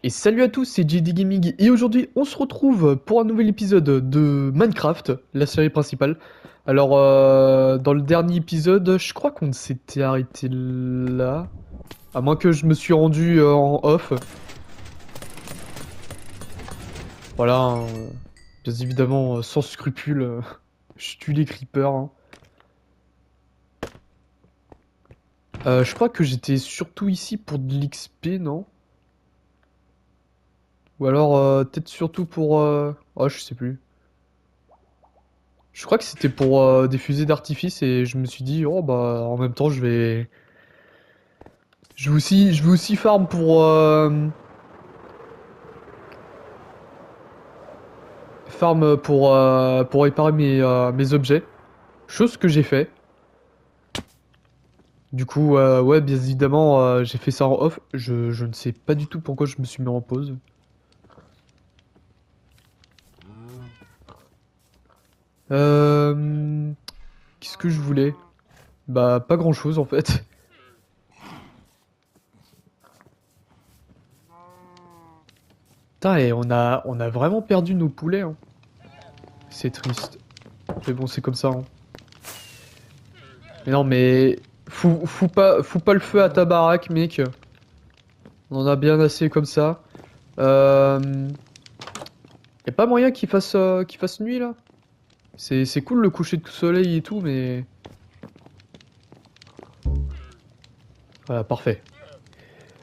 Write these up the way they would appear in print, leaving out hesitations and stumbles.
Et salut à tous, c'est JD Gaming et aujourd'hui on se retrouve pour un nouvel épisode de Minecraft, la série principale. Alors dans le dernier épisode, je crois qu'on s'était arrêté là, à moins que je me suis rendu en off. Voilà, hein, bien évidemment sans scrupule, je tue les creepers, hein. Je crois que j'étais surtout ici pour de l'XP, non? Ou alors peut-être surtout pour... Oh, je sais plus. Je crois que c'était pour des fusées d'artifice et je me suis dit, oh bah en même temps je vais aussi farm pour réparer mes objets. Chose que j'ai fait. Du coup, ouais, bien évidemment, j'ai fait ça en off. Je ne sais pas du tout pourquoi je me suis mis en pause. Euh, Qu'est-ce que je voulais? Bah, pas grand-chose en fait. Putain, et on a vraiment perdu nos poulets, hein. C'est triste. Mais bon, c'est comme ça, hein. Mais non, mais fous pas le feu à ta baraque, mec. On en a bien assez comme ça. Y a pas moyen qu'il fasse nuit là? C'est cool le coucher de soleil et tout, mais voilà, parfait.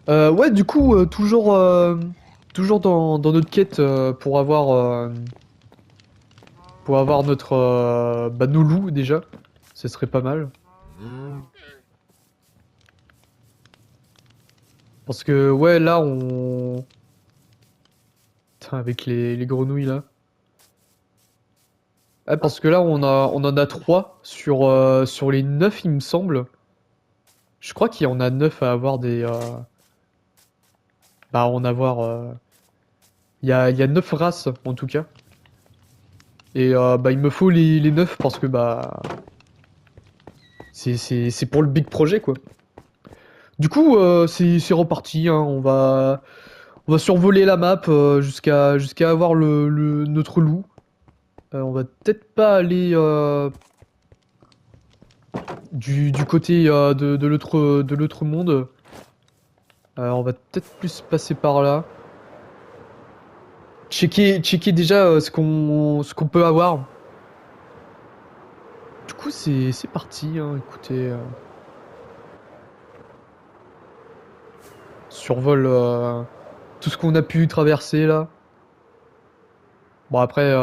Ouais, du coup, toujours dans notre quête pour avoir notre bah, nos loups déjà, ce serait pas mal. Parce que ouais, là Putain, avec les grenouilles là. Ah, parce que là on en a 3 sur les 9 il me semble. Je crois qu'il y en a 9 à avoir bah en avoir il y a 9 races en tout cas. Et bah il me faut les 9 parce que bah c'est pour le big projet quoi. Du coup c'est reparti, hein. On va survoler la map jusqu'à avoir notre loup. On va peut-être pas aller du côté de l'autre monde. On va peut-être plus passer par là. Checker déjà ce qu'on peut avoir. Du coup, c'est parti, hein, écoutez. Survole tout ce qu'on a pu traverser là. Bon, après,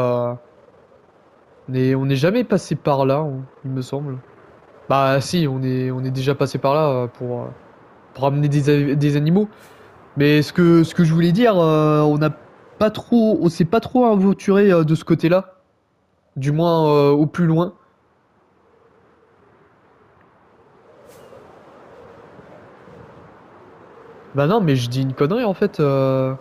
on est jamais passé par là, hein, il me semble. Bah, si, on est déjà passé par là pour amener des animaux. Mais ce que je voulais dire, on s'est pas trop aventuré de ce côté-là. Du moins, au plus loin. Bah non, mais je dis une connerie en fait. Je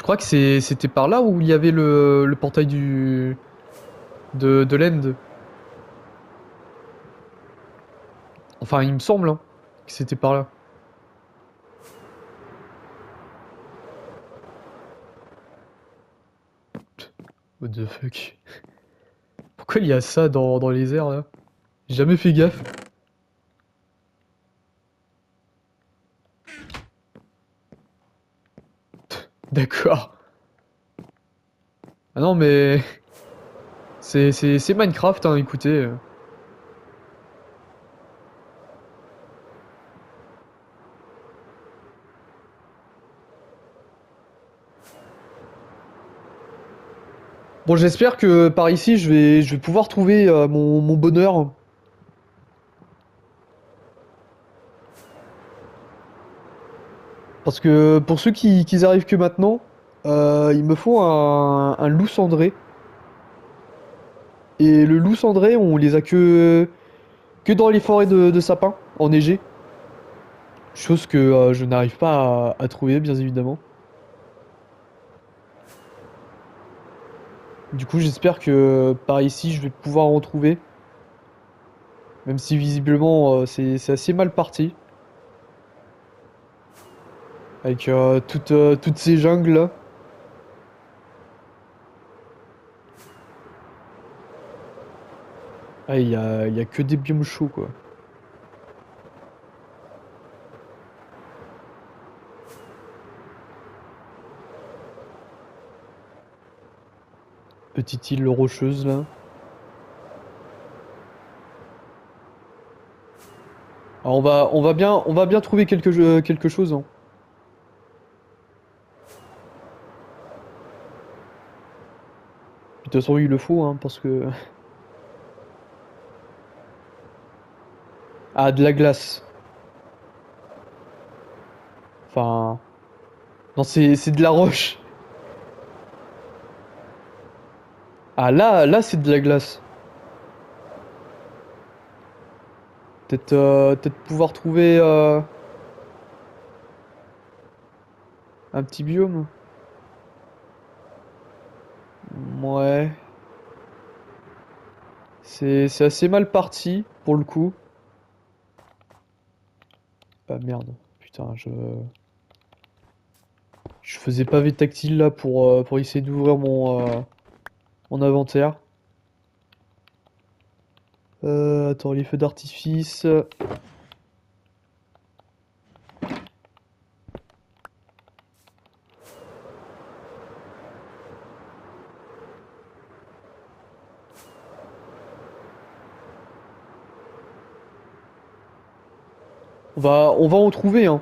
crois que c'était par là où il y avait le portail de l'End. Enfin, il me semble hein, que c'était par là. What the fuck? Pourquoi il y a ça dans les airs là? J'ai jamais fait gaffe. D'accord. Ah non, mais c'est Minecraft, hein, écoutez. Bon, j'espère que par ici, je vais pouvoir trouver mon bonheur. Parce que pour ceux qui arrivent que maintenant, il me faut un loup cendré. Et le loup cendré, on les a que dans les forêts de sapins, enneigées. Chose que je n'arrive pas à trouver, bien évidemment. Du coup, j'espère que par ici, je vais pouvoir en trouver. Même si visiblement, c'est assez mal parti. Avec toutes ces jungles là. Ah, il y a que des biomes chauds quoi. Petite île rocheuse là. Alors on va bien trouver quelque chose, hein. De toute façon il le faut hein, parce que... Ah, de la glace. Enfin... Non, c'est de la roche. Ah là c'est de la glace. Peut-être pouvoir trouver un petit biome. Ouais. C'est assez mal parti pour le coup. Ah merde. Putain, je faisais pavé tactile là pour essayer d'ouvrir mon inventaire. Attends, les feux d'artifice. On va en trouver, hein.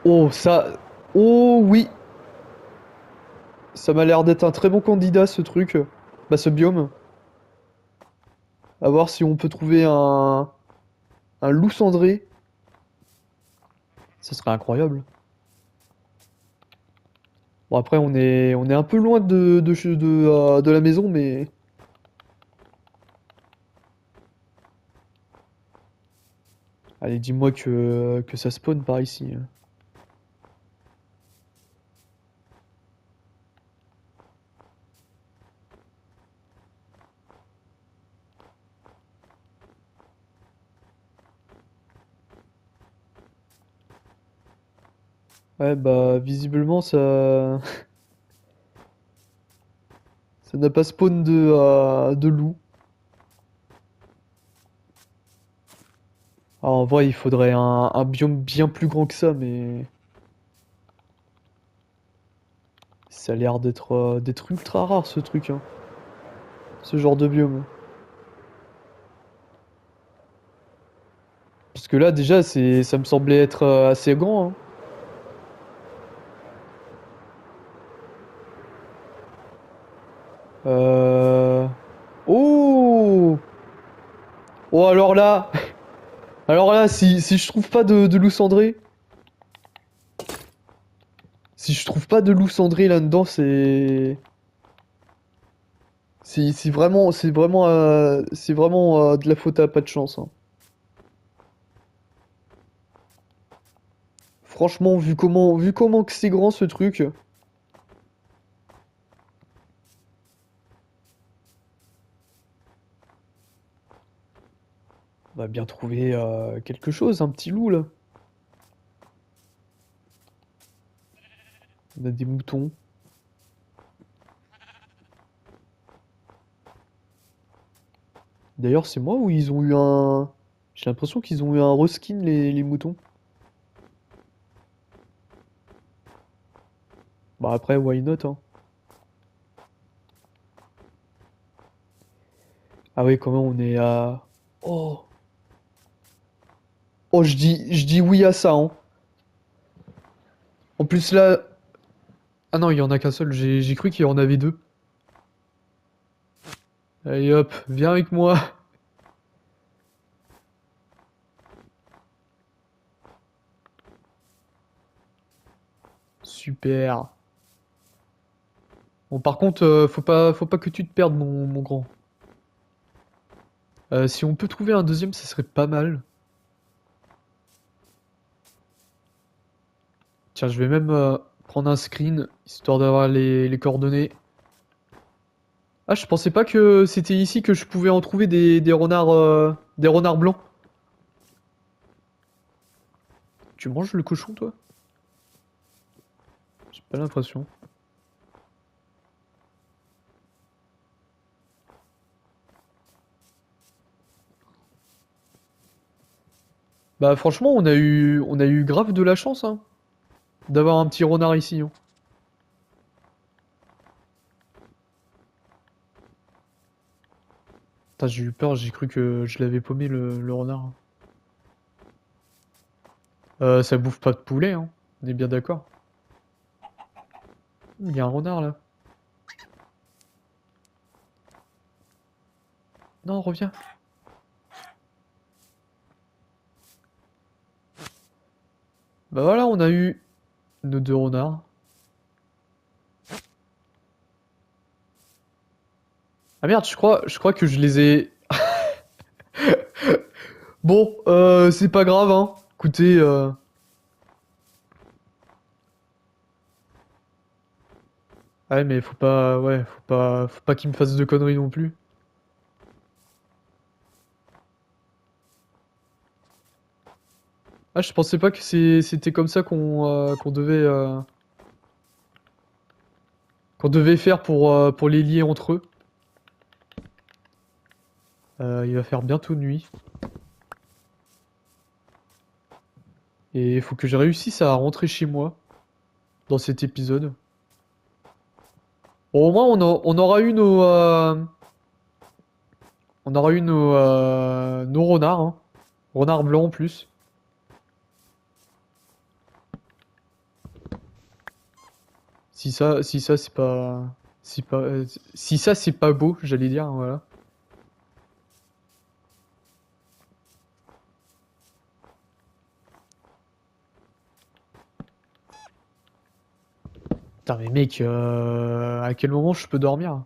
Oh, ça... Oh, oui. Ça m'a l'air d'être un très bon candidat, ce truc. Bah, ce biome. À voir si on peut trouver un loup cendré. Ça serait incroyable. Bon, après, on est un peu loin de la maison, mais... Allez, dis-moi que ça spawn par ici. Ouais, bah, visiblement, ça... Ça n'a pas spawn de loup. Alors, en vrai, il faudrait un biome bien plus grand que ça, mais... Ça a l'air d'être ultra rare, ce truc, hein. Ce genre de biome. Parce que là, déjà, ça me semblait être assez grand, hein. Euh... Oh! Oh, alors là... Alors là, si je trouve pas de loup cendré... Si je trouve pas de loup cendré là-dedans, c'est... C'est vraiment de la faute à pas de chance, hein. Franchement, vu comment que c'est grand ce truc... On va bien trouver quelque chose, un petit loup là. On a des moutons. D'ailleurs, c'est moi ou ils ont eu un... J'ai l'impression qu'ils ont eu un reskin les moutons. Bah après, why not, hein. Ah oui, comment on est à... Oh! Oh, je dis oui à ça, hein. En plus là... Ah non, il y en a qu'un seul, j'ai cru qu'il y en avait deux. Allez hop, viens avec moi. Super. Bon, par contre, faut pas que tu te perdes, mon grand. Si on peut trouver un deuxième, ça serait pas mal. Tiens, je vais même prendre un screen, histoire d'avoir les coordonnées. Ah, je pensais pas que c'était ici que je pouvais en trouver des renards blancs. Tu manges le cochon, toi? J'ai pas l'impression. Bah franchement, on a eu grave de la chance, hein, d'avoir un petit renard ici, hein. Putain, j'ai eu peur, j'ai cru que je l'avais paumé le renard. Ça bouffe pas de poulet, hein. On est bien d'accord. Il y a un renard là. Non, reviens. Bah voilà, on a eu nos deux renards. Ah merde, je crois que je les ai. Bon, c'est pas grave, hein. Écoutez, ouais, mais faut pas, ouais, faut pas qu'il me fasse de conneries non plus. Ah, je pensais pas que c'était comme ça qu'on devait faire pour les lier entre eux. Il va faire bientôt nuit. Et il faut que je réussisse à rentrer chez moi dans cet épisode. Bon, au moins, on aura eu nos renards, hein. Renards blancs en plus. Si ça c'est pas, si ça c'est pas beau, j'allais dire, hein, voilà. Putain, mais mec, à quel moment je peux dormir?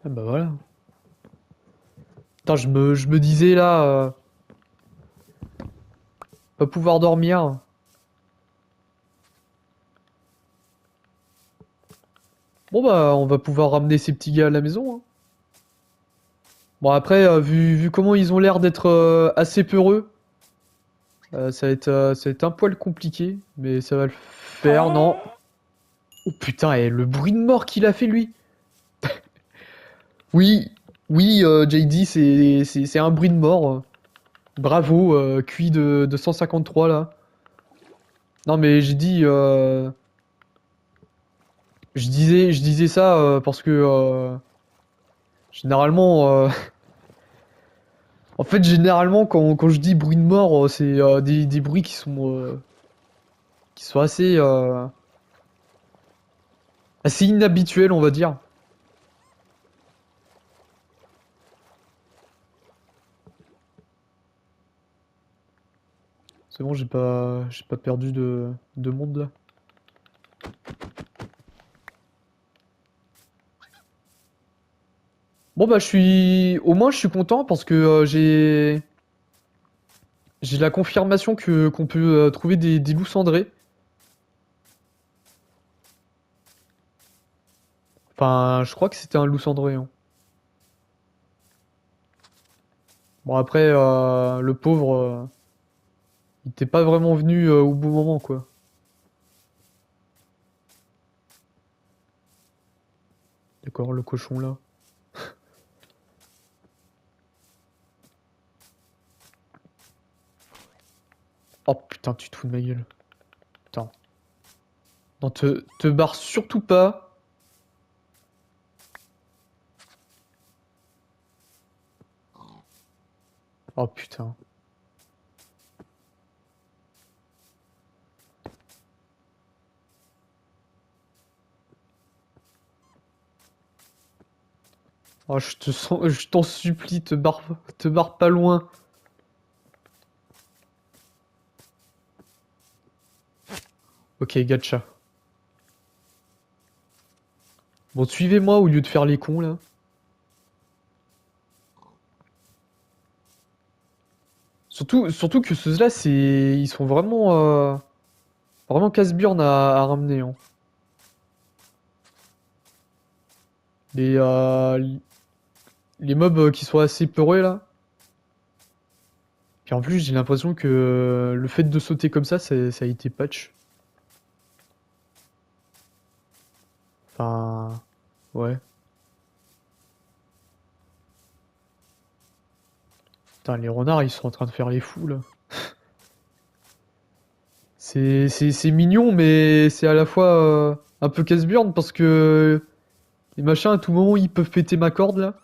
Ah bah voilà. Putain, je me disais là, pas pouvoir dormir. Bon bah, on va pouvoir ramener ces petits gars à la maison, hein. Bon après, vu comment ils ont l'air d'être assez peureux, ça va être un poil compliqué, mais ça va le faire, non? Oh putain, et le bruit de mort qu'il a fait lui! Oui, oui, JD, c'est un bruit de mort. Bravo, QI de 153 là. Non mais j'ai dit, je disais ça parce que généralement, en fait généralement quand je dis bruit de mort, c'est des bruits qui sont assez assez inhabituels on va dire. C'est bon, j'ai pas perdu de monde là. Bon bah au moins je suis content parce que j'ai la confirmation que qu'on peut trouver des loups cendrés. Enfin, je crois que c'était un loup cendré, hein. Bon après, le pauvre, il était pas vraiment venu au bon moment quoi. D'accord, le cochon là. Oh putain, tu te fous de ma gueule. Putain. Non, te barre surtout pas. Oh putain. Oh, je te sens, je t'en supplie, te barre pas loin. Ok, gacha. Bon, suivez-moi au lieu de faire les cons là. Surtout que ceux-là, ils sont vraiment casse-burnes à ramener, hein. Les, euh, les mobs qui sont assez peureux là. Puis en plus, j'ai l'impression que le fait de sauter comme ça a été patch. Enfin, ouais. Putain, les renards, ils sont en train de faire les fous là. C'est mignon, mais c'est à la fois un peu casse-burne parce que les machins, à tout moment, ils peuvent péter ma corde là.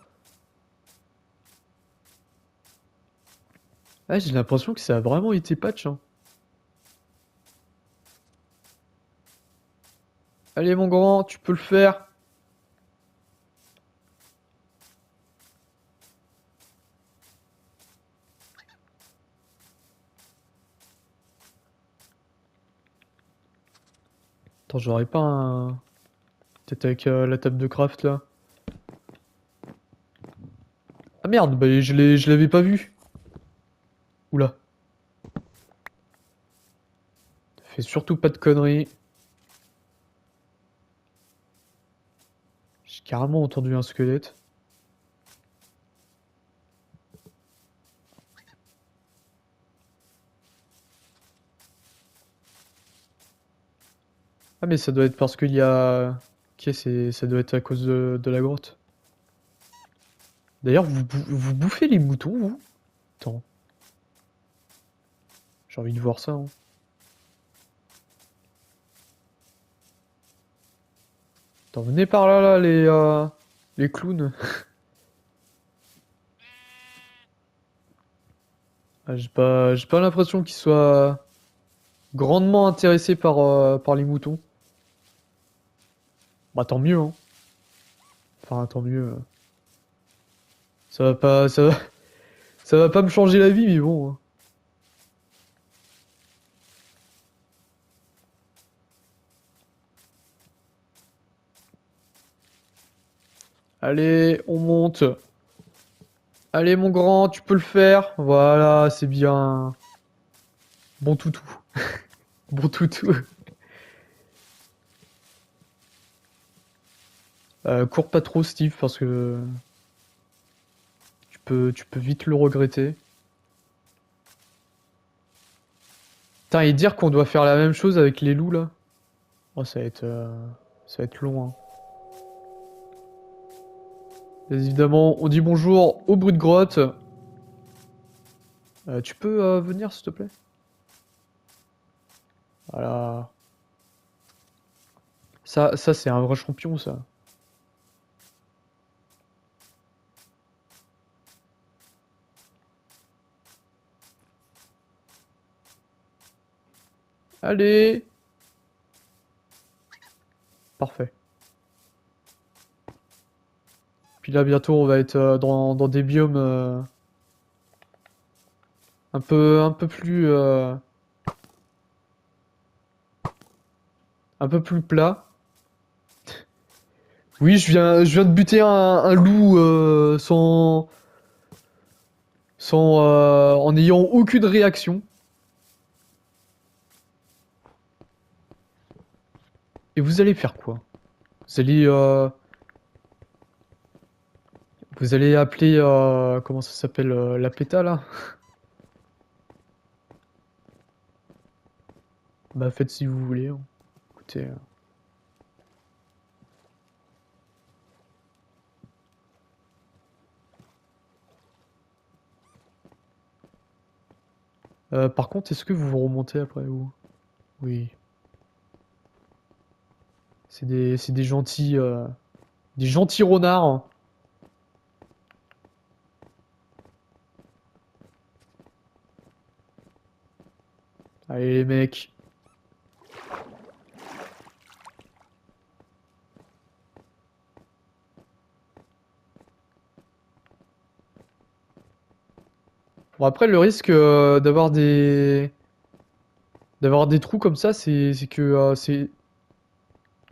Ouais, j'ai l'impression que ça a vraiment été patch, hein. Allez, mon grand, tu peux le faire. Attends, j'aurais pas un. Peut-être avec la table de craft là. Ah merde, bah je l'avais pas vu. Oula. Fais surtout pas de conneries. J'ai carrément entendu un squelette. Ah mais ça doit être parce qu'il y a... Ok, ça doit être à cause de la grotte. D'ailleurs, vous bouffez les moutons, vous? Attends, j'ai envie de voir ça, hein. Attends, venez par là, là, les clowns. Ah, j'ai pas l'impression qu'ils soient grandement intéressés par les moutons. Bah tant mieux, hein. Enfin, tant mieux. Ça va pas, ça va pas me changer la vie, mais bon, hein. Allez, on monte. Allez, mon grand, tu peux le faire. Voilà, c'est bien. Bon toutou. Bon toutou. Cours pas trop, Steve, parce que tu peux vite le regretter. Putain, et dire qu'on doit faire la même chose avec les loups, là. Oh, ça va être long, hein. Bien évidemment, on dit bonjour au bruit de grotte. Tu peux venir, s'il te plaît? Voilà. Ça c'est un vrai champion, ça. Allez! Parfait. Puis là, bientôt, on va être dans des biomes un peu plus plats. Oui, je viens de buter un loup en n'ayant aucune réaction. Et vous allez faire quoi? Vous allez, euh, vous allez appeler, comment ça s'appelle, la PETA là? Bah faites si vous voulez, hein. Écoutez, par contre, est-ce que vous vous remontez après ou? Oui. C'est des gentils renards, hein. Allez les mecs. Bon après le risque d'avoir des trous comme ça, c'est que c'est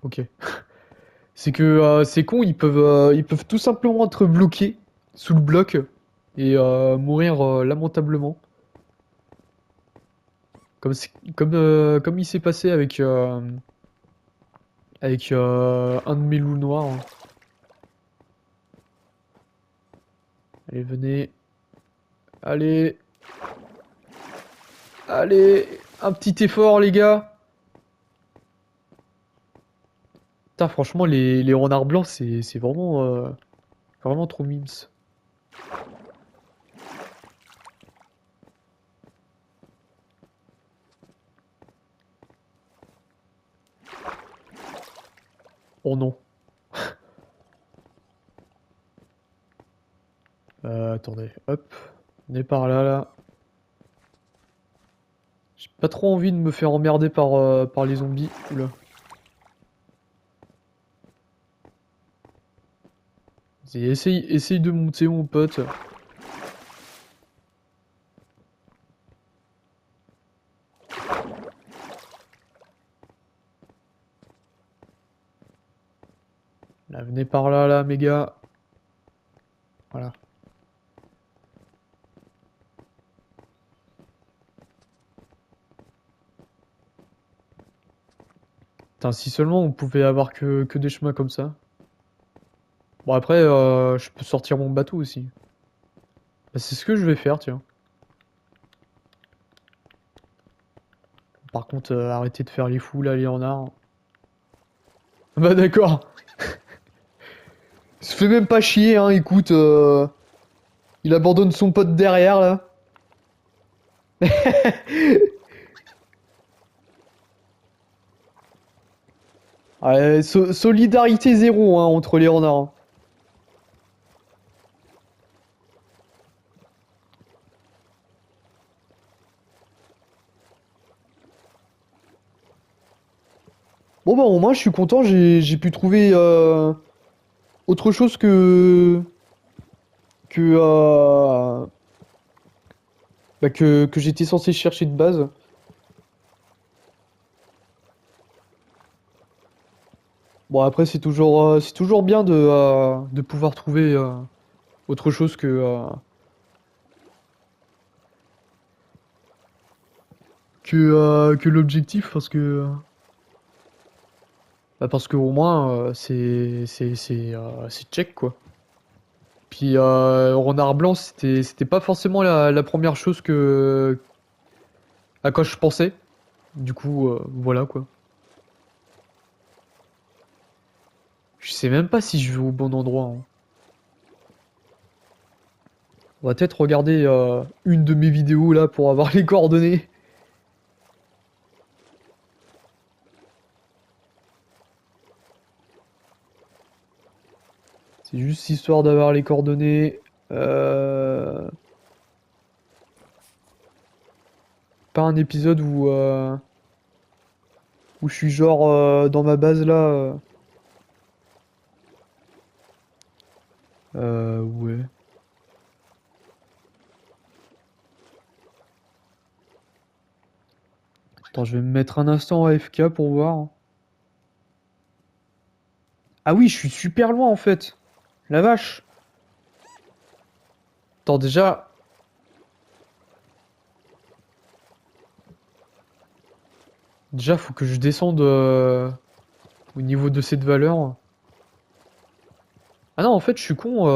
ok. C'est que ces cons, ils peuvent tout simplement être bloqués sous le bloc et mourir lamentablement. Comme il s'est passé avec un de mes loups noirs, hein. Allez, venez. Allez. Allez. Un petit effort, les gars. Putain, franchement, les renards blancs, c'est vraiment trop mimes. Oh non. Attendez, hop. On est par là, là. J'ai pas trop envie de me faire emmerder par les zombies. Oula. Essaye de monter, mon pote. Là, venez par là, là, mes gars. Voilà. Putain, si seulement on pouvait avoir que des chemins comme ça. Bon, après, je peux sortir mon bateau aussi. Bah, c'est ce que je vais faire, tiens. Par contre, arrêtez de faire les fous, là, les renards. Bah, d'accord. Il se fait même pas chier, hein, écoute. Il abandonne son pote derrière, là. Ouais, solidarité zéro, hein, entre les renards, hein. Bon, bah, au moins, je suis content, j'ai pu trouver autre chose que, bah, que j'étais censé chercher de base. Bon, après, c'est toujours bien de pouvoir trouver autre chose que l'objectif, parce que au moins, c'est check, quoi. Puis, Renard Blanc, c'était pas forcément la première chose à quoi je pensais. Du coup, voilà, quoi. Je sais même pas si je vais au bon endroit, hein. On va peut-être regarder une de mes vidéos là pour avoir les coordonnées. C'est juste histoire d'avoir les coordonnées. Euh, Pas un épisode où je suis genre dans ma base là. Ouais. Attends, je vais me mettre un instant AFK pour voir. Ah oui, je suis super loin en fait. La vache. Attends, déjà faut que je descende au niveau de cette valeur. Ah non, en fait, je suis con.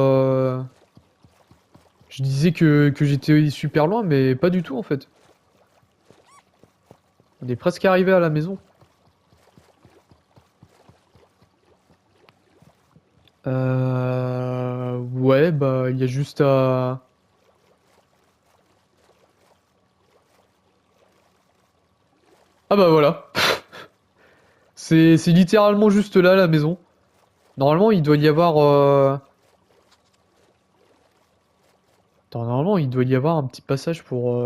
Je disais que j'étais super loin, mais pas du tout en fait. On est presque arrivé à la maison. Ouais, bah, il y a juste à... Ah bah voilà. C'est littéralement juste là, la maison. Normalement, il doit y avoir... Attends, normalement, il doit y avoir un petit passage pour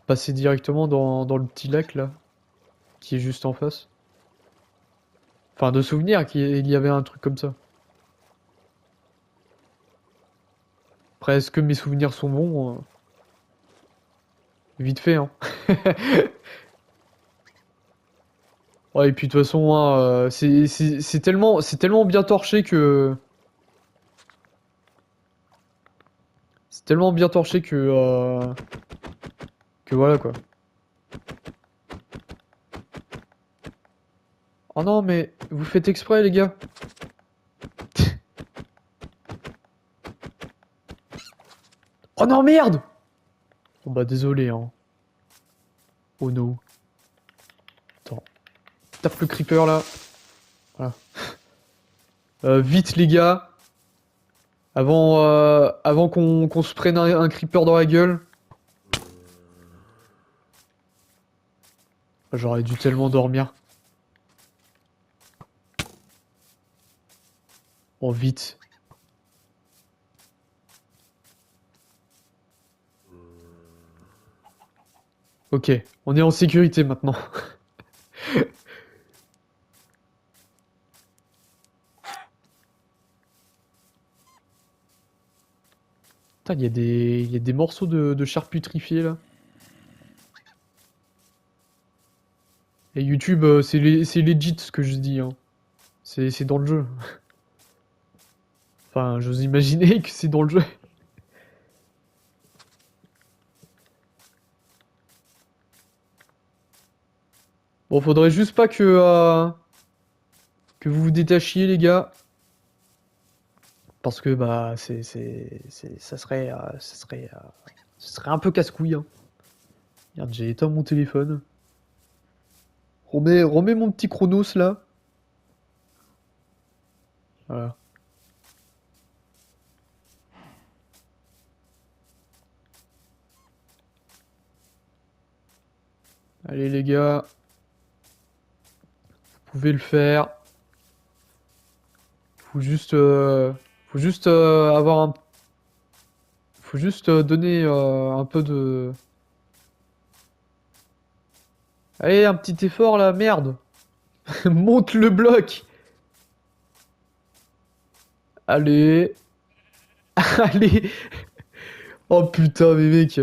passer directement dans le petit lac, là, qui est juste en face. Enfin, de souvenir qu'il y avait un truc comme ça. Après, est-ce que mes souvenirs sont bons? Vite fait, hein. Ouais, et puis de toute façon, hein, c'est tellement bien torché que... C'est tellement bien torché Que voilà quoi. Oh non, mais vous faites exprès, les gars. Oh non, merde! Oh bah désolé, hein. Oh no. Attends. Tape le creeper là. Voilà. Vite les gars. Avant qu'on se prenne un creeper dans la gueule. J'aurais dû tellement dormir. Oh vite. Ok, on est en sécurité maintenant. Putain, il y a des morceaux de chair putrifiée là. Et YouTube, c'est legit ce que je dis, hein. C'est dans le jeu. Enfin, j'ose imaginer que c'est dans le jeu. Bon, faudrait juste pas que vous vous détachiez, les gars. Parce que, bah, ça serait un peu casse-couille, hein. Regarde, j'ai éteint mon téléphone. Remets mon petit chronos, là. Voilà. Allez, les gars. Vous pouvez le faire. Faut juste avoir un... Faut juste donner un peu de... Allez, un petit effort, là, merde. Monte le bloc. Allez. Allez. Oh putain, mais mec.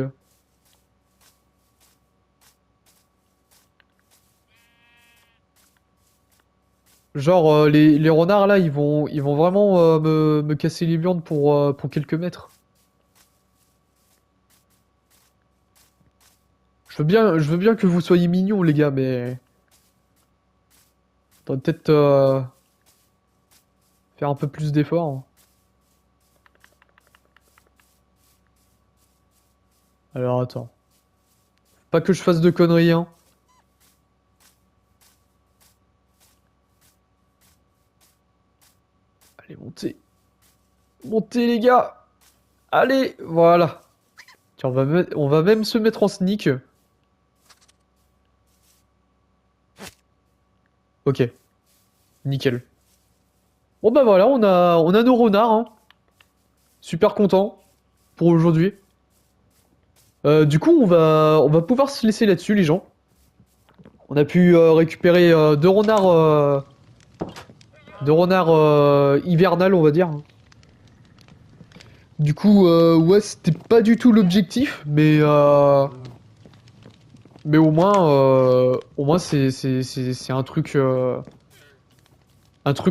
Genre, les renards là, ils vont vraiment me casser les viandes pour quelques mètres. Je veux bien que vous soyez mignons, les gars, mais. Faudrait peut-être faire un peu plus d'efforts, hein. Alors, attends. Pas que je fasse de conneries, hein. Allez, montez. Montez, les gars. Allez, voilà. Tiens, on va même se mettre en sneak. Ok, nickel. Bon bah voilà, on a nos renards, hein. Super content pour aujourd'hui. Du coup, on va pouvoir se laisser là-dessus, les gens. On a pu récupérer deux renards hivernales, on va dire. Du coup, ouais, c'était pas du tout l'objectif, mais au moins c'est un truc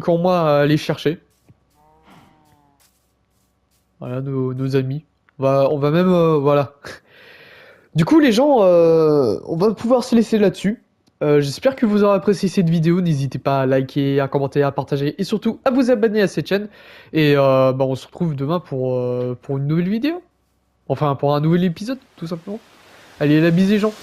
en moi à aller chercher. Voilà, nos amis. On va même, voilà. Du coup, les gens, on va pouvoir se laisser là-dessus. J'espère que vous aurez apprécié cette vidéo. N'hésitez pas à liker, à commenter, à partager et surtout à vous abonner à cette chaîne. Et bah, on se retrouve demain pour une nouvelle vidéo. Enfin, pour un nouvel épisode, tout simplement. Allez, la bise les gens.